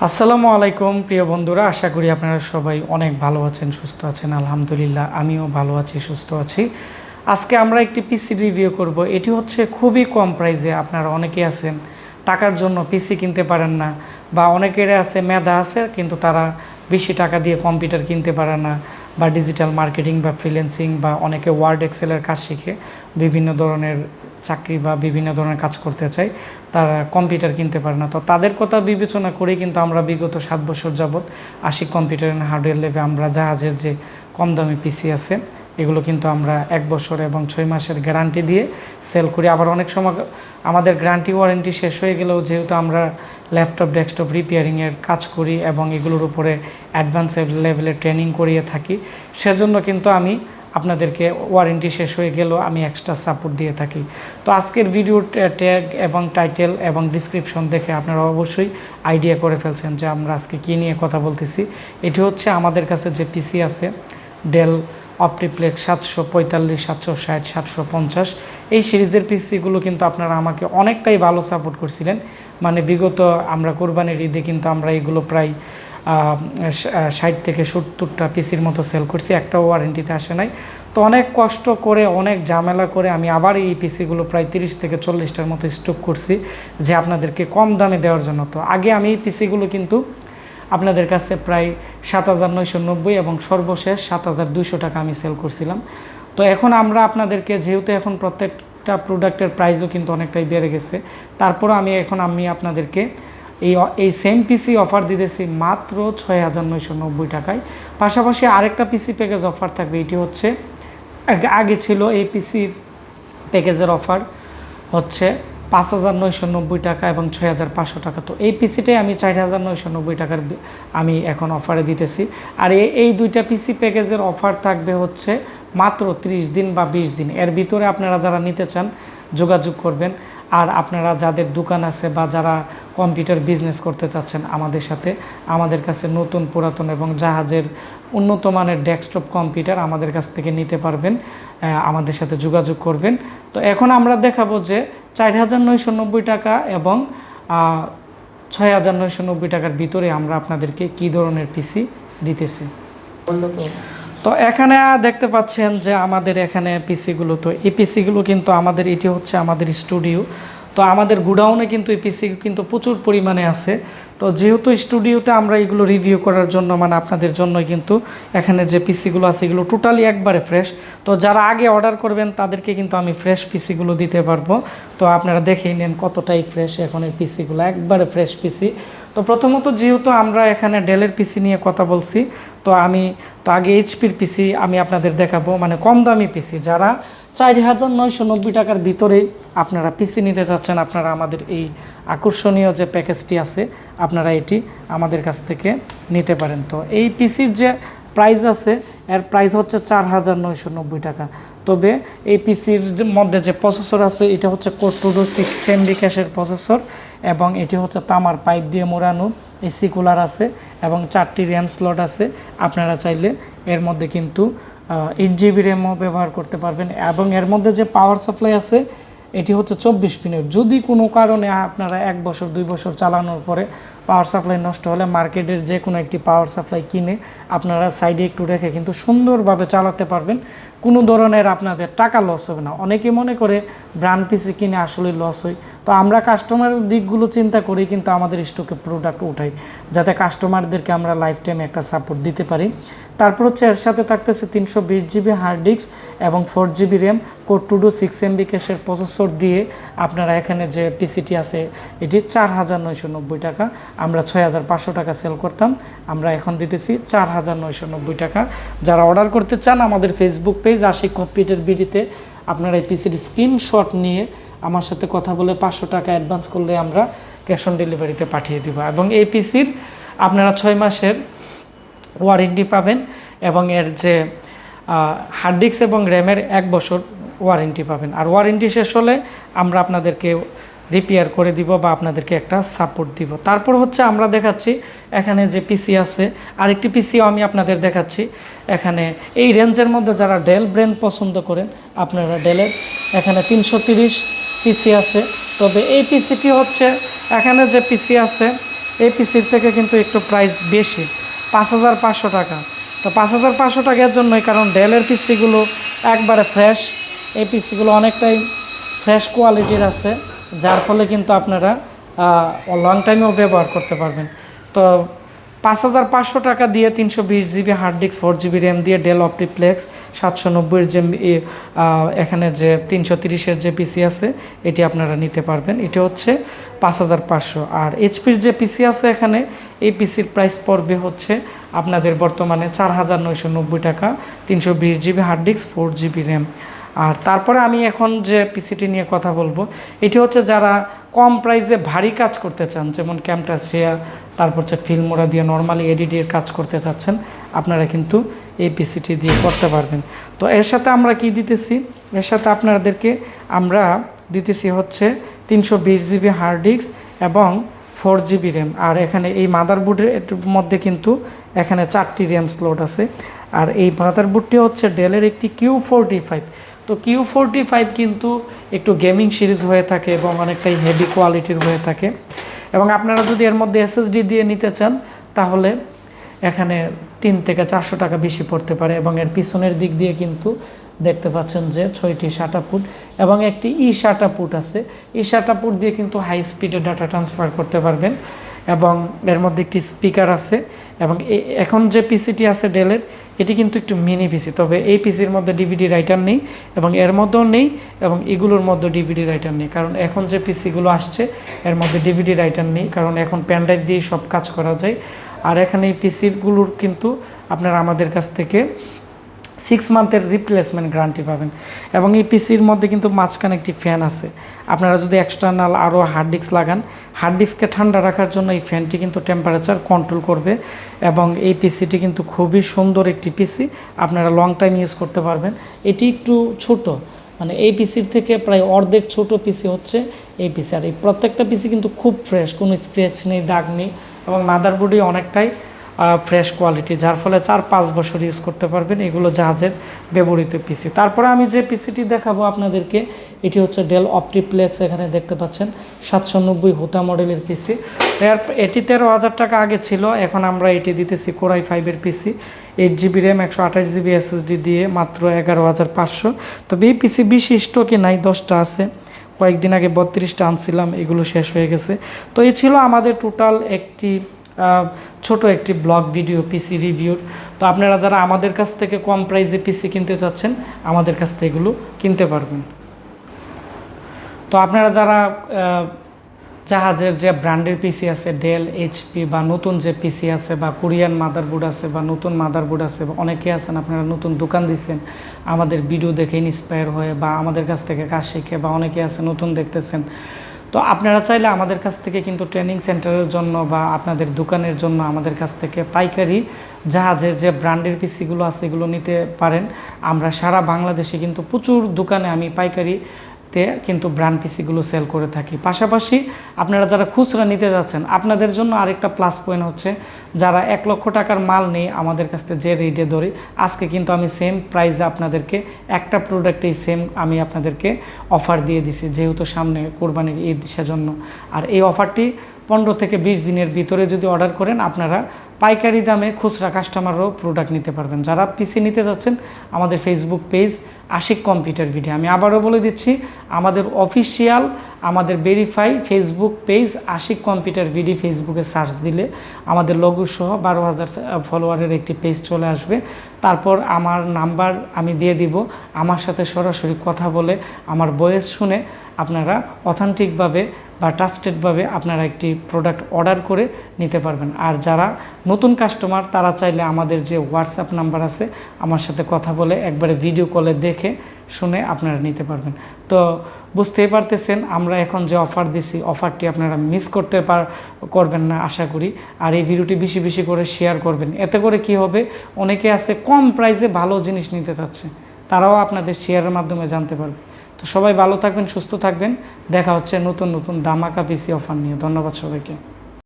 আসসালামু আলাইকুম প্রিয় বন্ধুরা, আশা করি আপনারা সবাই অনেক ভালো আছেন, সুস্থ আছেন। আলহামদুলিল্লাহ আমিও ভালো আছি, সুস্থ আছি। আজকে আমরা একটি পিসি রিভিউ করব। এটি হচ্ছে খুবই কম প্রাইসে। আপনারা অনেকেই আছেন টাকার জন্য পিসি কিনতে পারেন না, বা অনেকের আছে মেধা আছে কিন্তু তারা বেশি টাকা দিয়ে কম্পিউটার কিনতে পারে না, বা ডিজিটাল মার্কেটিং বা ফ্রিল্যান্সিং বা অনেকে ওয়ার্ড এক্সেলের কাজ শিখে বিভিন্ন ধরনের চাকরি বা বিভিন্ন ধরনের কাজ করতে চায়, তারা কম্পিউটার কিনতে পারে না। তো তাদের কথা বিবেচনা করেই কিন্তু আমরা বিগত 7 বছর যাবৎ আশিক কম্পিউটার অ্যান্ড হার্ডওয়্যার ল্যাবে আমরা জাহাজের যে কম দামি পিসি আছে এগুলো কিন্তু আমরা 1 বছর এবং 6 মাসের গ্যারান্টি দিয়ে সেল করি। আবার অনেক সময় আমাদের গ্যারান্টি ওয়ারেন্টি শেষ হয়ে গেলেও যেহেতু আমরা ল্যাপটপ ডেস্কটপ রিপেয়ারিংয়ের কাজ করি এবং এগুলোর উপরে অ্যাডভান্স লেভেলের ট্রেনিং করিয়ে থাকি, সেজন্য কিন্তু আমি আপনাদেরকে ওয়ারেন্টি শেষ হয়ে গেলেও আমি এক্সট্রা সাপোর্ট দিয়ে থাকি। তো আজকের ভিডিও ট্যাগ এবং টাইটেল এবং ডিসক্রিপশন দেখে আপনারা অবশ্যই আইডিয়া করে ফেলছেন যে আমরা আজকে কী নিয়ে কথা বলতেছি। এটি হচ্ছে আমাদের কাছে যে পিসি আছে ডেল অপটিপ্লেক্স 745, 760, 750 এই সিরিজের পিসিগুলো কিন্তু আপনারা আমাকে অনেকটাই ভালো সাপোর্ট করছিলেন। মানে বিগত আমরা কোরবানির ঈদে কিন্তু আমরা এগুলো প্রায় 60 থেকে 70টা পিসির মতো সেল করছি, একটাও ওয়ারেন্টিতে আসে নাই। তো অনেক কষ্ট করে অনেক ঝামেলা করে আমি আবার এই পিসিগুলো প্রায় 30 থেকে 40টার মতো স্টক করছি যে আপনাদেরকে কম দামে দেওয়ার জন্য। তো আগে আমি এই পিসিগুলো কিন্তু আপনাদের কাছে প্রায় 7,990 এবং সর্বশেষ 7,200 টাকা আমি সেল করছিলাম। তো এখন আমরা আপনাদেরকে যেহেতু এখন প্রত্যেকটা প্রোডাক্টের প্রাইসও কিন্তু অনেকটাই বেড়ে গেছে, তারপরও আমি আপনাদেরকে এই সেম পিসি অফার দিতেছি মাত্র 6,990 টাকায়। পাশাপাশি আরেকটা পিসি প্যাকেজ অফার থাকবে। এটি হচ্ছে আগে ছিল এই পিসি প্যাকেজের অফার হচ্ছে 5,990 টাকা এবং 6,500 টাকা। তো এই পিসিটাই আমি 4,990 টাকার আমি এখন অফারে দিতেছি। আর এই দুইটা পিসি প্যাকেজের অফার থাকবে হচ্ছে মাত্র 30 দিন বা 20 দিন। এর ভিতরে আপনারা যারা নিতে চান যোগাযোগ করবেন। আর আপনারা যাদের দোকান আছে বা যারা কম্পিউটার বিজনেস করতে চাচ্ছেন আমাদের সাথে, আমাদের কাছে নতুন পুরাতন এবং জাহাজের উন্নত মানের ডেস্কটপ কম্পিউটার আমাদের কাছ থেকে নিতে পারবেন, আমাদের সাথে যোগাযোগ করবেন। তো এখন আমরা দেখাবো যে 4,990 টাকা এবং 6,990 টাকার ভিতরে আমরা আপনাদেরকে কী ধরনের পিসি দিতেছি। তো এখানে দেখতে পাচ্ছেন যে আমাদের এখানে পিসিগুলো, তো এই পিসিগুলো কিন্তু আমাদের এটি হচ্ছে আমাদের স্টুডিও। তো আমাদের গুডাউনে কিন্তু এই পিসি কিন্তু প্রচুর পরিমাণে আছে। তো যেহেতু স্টুডিওতে আমরা এগুলো রিভিউ করার জন্য মানে আপনাদের জন্যই কিন্তু এখানে যে পিসিগুলো আছে এগুলো টোটালি একবারে ফ্রেশ। তো যারা আগে অর্ডার করবেন তাদেরকে কিন্তু আমি ফ্রেশ পিসিগুলো দিতে পারবো। তো আপনারা দেখেই নেন কতটাই ফ্রেশ এখন এই পিসিগুলো, একবারে ফ্রেশ পিসি। তো প্রথমত যেহেতু আমরা এখানে ডেলের পিসি নিয়ে কথা বলছি, তো আগে এইচপির পিসি আমি আপনাদের দেখাবো, মানে কম দামি পিসি। যারা 4,990 টাকার ভিতরে আপনারা পিসি নিতে চাচ্ছেন, আপনারা আমাদের এই আকর্ষণীয় যে প্যাকেজটি আছে আপনারা এটি আমাদের কাছ থেকে নিতে পারেন। তো এই পিসির যে প্রাইস আছে এর প্রাইস হচ্ছে 4,990 টাকা। তবে এই পিসির মধ্যে যে প্রসেসর আছে এটা হচ্ছে কোর2ডু 6 MB ক্যাশের প্রসেসর, এবং এটি হচ্ছে তামার পাইপ দিয়ে মোড়ানো। এসি কুলার আছে এবং 4টি র্যাম স্লট আছে। আপনারা চাইলে এর মধ্যে কিন্তু 8 GB র্যামও ব্যবহার করতে পারবেন। এবং এর মধ্যে যে পাওয়ার সাপ্লাই আছে এটি হচ্ছে 24 পিনের। যদি কোনো কারণে আপনারা 1 বছর 2 বছর চালানোর পরে পাওয়ার সাপ্লাই নষ্ট হলে মার্কেটের যে কোনো একটি পাওয়ার সাপ্লাই কিনে আপনারা সাইডে একটু রেখে কিন্তু সুন্দরভাবে চালাতে পারবেন। কোনো ধরনের আপনাদের টাকা লস হবে না। অনেকে মনে করে ব্র্যান্ড পিসি কিনে আসলে লস হয়। তো আমরা কাস্টমারের দিকগুলো চিন্তা করেই কিন্তু আমাদের স্টকে প্রোডাক্ট উঠাই, যাতে কাস্টমারদেরকে আমরা লাইফ টাইম একটা সাপোর্ট দিতে পারি। তারপর হচ্ছে এর সাথে থাকতেছে 320 GB হার্ড ডিস্ক এবং 4 GB র্যাম, কোর2ডু 6 MB ক্যাশের প্রসেসর দিয়ে আপনারা এখানে যে পিসিটি আছে এটি 4,990 টাকা। আমরা 6,500 টাকা সেল করতাম, আমরা এখন দিতেছি 4,990 টাকা। যারা অর্ডার করতে চান আমাদের ফেসবুক পেজ আশিক কম্পিউটার বিডিতে আপনারা এই পিসির স্ক্রিনশট নিয়ে আমার সাথে কথা বলে 500 টাকা অ্যাডভান্স করলে আমরা ক্যাশ অন ডেলিভারিতে পাঠিয়ে দেব। এবং এই পিসির আপনারা 6 মাসের ওয়ারেন্টি পাবেন এবং এর যে হার্ড ডিস্ক এবং র্যামের 1 বছর ওয়ারেন্টি পাবেন। আর ওয়ারেন্টি শেষ হলে আমরা আপনাদেরকে রিপেয়ার করে দিব বা আপনাদেরকে একটা সাপোর্ট দিব। তারপর হচ্ছে আমরা দেখাচ্ছি এখানে যে পিসি আছে, আরেকটি পিসিও আমি আপনাদের দেখাচ্ছি। এখানে এই রেঞ্জের মধ্যে যারা ডেল ব্র্যান্ড পছন্দ করেন আপনারা ডেলের এখানে 330 পিসি আছে। তবে এই পিসিটি হচ্ছে এখানে যে পিসি আছে এই পিসির থেকে কিন্তু একটু প্রাইস বেশি, 5,500 টাকা। তো 5,500 টাকার জন্যই, কারণ ডেলের পিসিগুলো একবারে ফ্রেশ, এই পিসিগুলো অনেকটাই ফ্রেশ কোয়ালিটির আছে, যার ফলে কিন্তু আপনারা লং টাইমেও ব্যবহার করতে পারবেন। তো 5,500 টাকা দিয়ে 320 GB hard disk, 4 GB RAM দিয়ে ডেল অপটিপ্লেক্স 790-এর যে এখানে যে 330-এর যে পিসি আছে এটি আপনারা নিতে পারবেন। এটি হচ্ছে 5,500। আর এইচপির যে পিসি আছে এখানে, এই পিসির প্রাইস পড়বে হচ্ছে আপনাদের বর্তমানে 4,990 টাকা, 320 GB hard disk, 4 GB RAM. আর তারপরে আমি এখন যে পিসিটি নিয়ে কথা বলবো, এটি হচ্ছে যারা কম প্রাইসে ভারী কাজ করতে চান, যেমন ক্যামটাসিয়া, তারপর হচ্ছে ফিল্মোরা দিয়ে নর্মালি এডিটের কাজ করতে চাচ্ছেন, আপনারা কিন্তু এই পিসিটি দিয়ে করতে পারবেন। তো এর সাথে আমরা কি দিতেছি, এর সাথে আপনাদেরকে আমরা দিতেছি হচ্ছে 320 জিবি হার্ড ডিস্ক এবং 4 জিবি র্যাম। আর এখানে এই মাদারবোর্ডের মধ্যে কিন্তু এখানে 4টি র্যাম স্লট আছে। আর এই মাদারবোর্ডটি হচ্ছে ডেলের একটি Q45। তো Q45 কিন্তু একটু গেমিং সিরিজ হয়ে থাকে এবং অনেকটাই হেভি কোয়ালিটির হয়ে থাকে। এবং আপনারা যদি এর মধ্যে SSD দিয়ে নিতে চান তাহলে এখানে 3 থেকে 400 টাকা বেশি পড়তে পারে। এবং এর পিছনের দিক দিয়ে কিন্তু দেখতে পাচ্ছেন যে 6টি SATA পোর্ট এবং একটি eSATA পোর্ট আছে। eSATA পোর্ট দিয়ে কিন্তু হাই স্পিডে ডাটা ট্রান্সফার করতে পারবেন। এবং এর মধ্যে একটি স্পিকার আছে। এবং এখন যে পিসিটি আছে ডেলের, এটি কিন্তু একটু মিনি পিসি, তবে এই পিসির মধ্যে ডিভিডি রাইটার নেই এবং এর মধ্যেও নেই এবং এগুলোর মধ্যে ডিভিডি রাইটার নেই, কারণ এখন যে পিসিগুলো আসছে এর মধ্যে ডিভিডি রাইটার নেই, কারণ এখন প্যানড্রাইভ দিয়ে সব কাজ করা যায়। আর এখানে এই পিসিগুলোর কিন্তু আপনারা আমাদের কাছ থেকে 6 মান্থের রিপ্লেসমেন্ট গ্যারান্টি পাবেন। এবং এই পিসির মধ্যে কিন্তু মাঝখানে একটি ফ্যান আছে। আপনারা যদি এক্সটার্নাল আরও হার্ড ডিস্ক লাগান, হার্ড ডিস্ককে ঠান্ডা রাখার জন্য এই ফ্যানটি কিন্তু টেম্পারেচার কন্ট্রোল করবে। এবং এই পিসিটি কিন্তু খুবই সুন্দর একটি পিসি, আপনারা লং টাইম ইউজ করতে পারবেন। এটি একটু ছোট, মানে এই পিসির থেকে প্রায় অর্ধেক ছোট পিসি হচ্ছে এই পিসি। আর এই প্রত্যেকটা পিসি কিন্তু খুব ফ্রেশ, কোনো স্ক্র্যাচ নেই, দাগ নেই এবং মাদারবোর্ডই অনেকটাই ফ্রেশ কোয়ালিটি, যার ফলে 4-5 বছর ইউজ করতে পারবেন। এগুলো জাহাজের ব্যবহৃত পিসি। তারপরে আমি যে পিসিটি দেখাবো আপনাদেরকে, এটি হচ্ছে ডেল অপটিপ্লেক্স। এখানে দেখতে পাচ্ছেন 790 হুতা মডেলের পিসি। এটি 13,000 টাকা আগে ছিল, এখন আমরা এটি দিতেছি কোরাই 5-এর পিসি, 8 জিবি র্যাম, 128 জিবি SSD দিয়ে মাত্র 11,500। তবে এই পিসি বেশি স্টকে নাই, 10টা আছে। কয়েকদিন আগে 32টা আনছিলাম, এগুলো শেষ হয়ে গেছে। তো এই ছিল আমাদের টোটাল একটি ছোট একটি ব্লগ ভিডিও পিসি রিভিউর। তো আপনারা যারা আমাদের কাছ থেকে কম প্রাইসে পিসি কিনতে চাচ্ছেন, আমাদের কাছ থেকে এগুলো কিনতে পারবেন। তো আপনারা যারা জাহাজের যে ব্র্যান্ডের পিসি আছে, ডেল, এইচপি বা নতুন যে পিসি আছে বা কোরিয়ান মাদারবোর্ড আছে বা নতুন মাদারবোর্ড আছে, অনেকে আছেন আপনারা নতুন দোকান দিচ্ছেন আমাদের ভিডিও দেখে ইন্সপায়ার হয়ে বা আমাদের কাছ থেকে কাজ শিখে, বা অনেকে আছে নতুন দেখতেছেন। তো আপনারা চাইলে আমাদের কাছ থেকে কিন্তু ট্রেনিং সেন্টারের জন্য বা আপনাদের দোকানের জন্য আমাদের কাছ থেকে পাইকারি জাহাজের যে ব্র্যান্ডের পিসিগুলো আছে এগুলো নিতে পারেন। আমরা সারা বাংলাদেশে কিন্তু প্রচুর দোকানে আমি পাইকারি কিন্তু ব্র্যান্ড পিসিগুলো সেল করে থাকি। পাশাপাশি আপনারা যারা খুচরা নিতে যাচ্ছেন, আপনাদের জন্য আরেকটা প্লাস পয়েন্ট হচ্ছে, যারা 1 লক্ষ টাকার মাল নেই আমাদের কাছ থেকে যে রেটে ধরি, আজকে কিন্তু আমি সেম প্রাইসে আপনাদেরকে একটা প্রোডাক্টেই সেম আমি আপনাদেরকে অফার দিয়ে দিছি, যেহেতু সামনে কোরবানির ঈদ, সেজন্য। আর এই অফারটি 15 থেকে 20 দিনের ভিতরে যদি অর্ডার করেন, আপনারা পাইকারি দামে খুচরা কাস্টমারও প্রোডাক্ট নিতে পারবেন। যারা পিসি নিতে যাচ্ছেন, আমাদের Facebook page Ashiq computer BD, আমি আবারও বলে দিচ্ছি, আমাদের অফিসিয়াল, আমাদের verify Facebook page Ashiq computer BD, ফেসবুকে সার্চ দিলে আমাদের লোগো সহ 12,000 ফলোয়ারের একটি পেজ চলে আসবে। তারপর আমার নাম্বার আমি দিয়ে দিব, আমার সাথে সরাসরি কথা বলে আমার ভয়েস শুনে আপনারা অথেন্টিকভাবে বা ট্রাস্টেডভাবে আপনারা একটি প্রোডাক্ট অর্ডার করে নিতে পারবেন। আর যারা নতুন কাস্টমার, তারা চাইলে আমাদের যে হোয়াটসঅ্যাপ নাম্বার আছে, আমার সাথে কথা বলে একবারে ভিডিও কলে দেখে শুনে আপনারা নিতে পারবেন। তো বুঝতেই পারতেছেন আমরা এখন যে অফার দিছি, অফারটি আপনারা মিস করবেন না আশা করি। আর এই ভিডিওটি বেশি বেশি করে শেয়ার করবেন, এতে করে কি হবে, অনেকে আছে কম প্রাইসে ভালো জিনিস নিতে চাচ্ছে, তারাও আপনাদের শেয়ারের মাধ্যমে জানতে পারবে। তো সবাই ভালো থাকবেন, সুস্থ থাকবেন, দেখা হচ্ছে নতুন নতুন ধামাকা পিসি অফার নিয়ে। ধন্যবাদ সবাইকে।